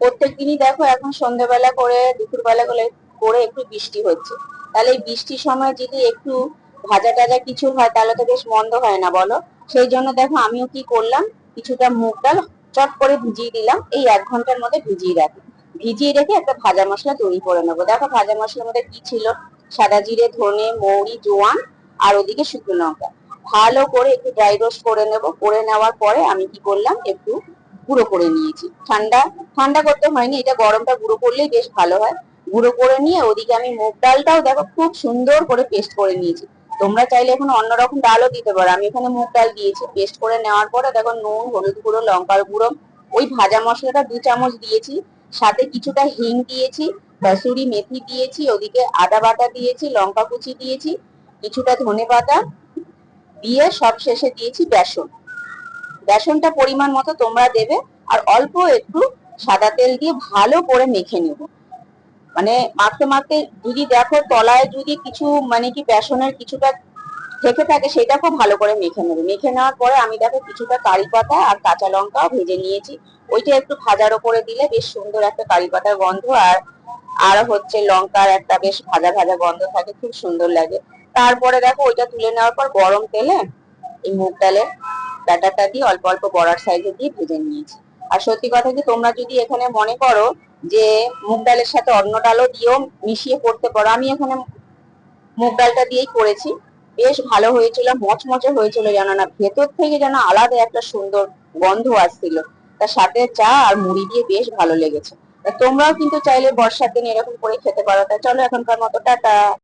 প্রত্যেকদিনই দেখো এখন সন্ধ্যাবেলা করে দুপুরবেলা করে একটু বৃষ্টি হচ্ছে, তাহলে এই বৃষ্টির সময় যদি একটু ভাজা টাজা কিছু হয় তাহলে তো বেশ মন্দ হয় না বলো। সেই জন্য দেখো আমিও কি করলাম, কিছুটা মুগ ডাল চট করে ভিজিয়ে দিলাম, এই 1 ঘন্টার মধ্যে ভিজিয়ে রাখি। ভিজিয়ে রেখে একটা ভাজা মশলা তৈরি করে নেবো। দেখো ভাজা মশলার মধ্যে কি ছিল, সাদা জিরে, ধনে, মৌরি, জোয়ান আর ওদিকে শুকনো লঙ্কা। ভালো করে একটু ড্রাই রোস্ট করে নেবো। করে নেওয়ার পরে আমি কি করলাম, একটু গুঁড়ো করে নিয়েছি। ঠান্ডা ঠান্ডা করতে হয়নি, এটা গরমটা গুঁড়ো করলেই বেশ ভালো হয়। গুঁড়ো করে নিয়ে ওদিকে আমি মুগ ডালটাও দেখো খুব সুন্দর করে পেস্ট করে নিয়েছি। তোমরা চাইলে এখন অন্যরকম ডালও দিতে পারো, আমি এখানে মুগ ডাল দিয়েছি। পেস্ট করে নেওয়ার পরে দেখো নুন, হলুদ গুঁড়ো, লঙ্কার গুঁড়ো, ওই ভাজা মশলাটা 2 চামচ দিয়েছি। সাথে কিছুটা হিং দিয়েছি, কসুরি মেথি দিয়েছি, ওদিকে আদা বাটা দিয়েছি, লঙ্কা কুচি দিয়েছি, কিছুটা ধনে পাতা দিয়ে সব শেষে দিয়েছি বেসন। বেসনটা পরিমাণ মতো তোমরা দেবে। আর অল্প একটু সাদা তেল দিয়ে ভালো করে মেখে নেব। মানে মাখতে মাখতে যদি দেখো তলায় যদি কিছু মানে কি বেসনের কিছুটা থেকে থাকে, সেটা খুব ভালো করে মেখে নেবে। মেখে নেওয়ার পরে আমি দেখো কিছুটা কারি পাতা আর কাঁচা লঙ্কাও ভেজে নিয়েছি। ওইটা একটু ভাজার ওপরে দিলে বেশ সুন্দর একটা কারি পাতার গন্ধ আর আর হচ্ছে লঙ্কার একটা বেশ ভাজা ভাজা গন্ধ থাকে, খুব সুন্দর লাগে। তারপরে দেখো ওইটা তুলে নেওয়ার পর গরম তেলে এই মুগ ডালের ব্যাটারটা দিয়ে অল্প অল্প বড়ার সাইজে দিয়ে ভেজে নিয়েছি। আর সত্যি কথা কি, তোমরা যদি এখানে মনে করো যে মুগ ডালের সাথে অন্য ডালও দিয়েও মিশিয়ে করতে পারো, আমি এখানে মুগ ডালটা দিয়েই করেছি। বেশ ভালো হয়েছিল, মচমচে হয়েছিল, জানো না ভেতর থেকে যেন আলাদা একটা সুন্দর গন্ধ আসছিল। তার সাথে চা আর মুড়ি দিয়ে বেশ ভালো লেগেছে। তা তোমরাও কিন্তু চাইলে বর্ষার দিন এরকম করে খেতে পারো। তা চলো এখনকার মতো টাটা।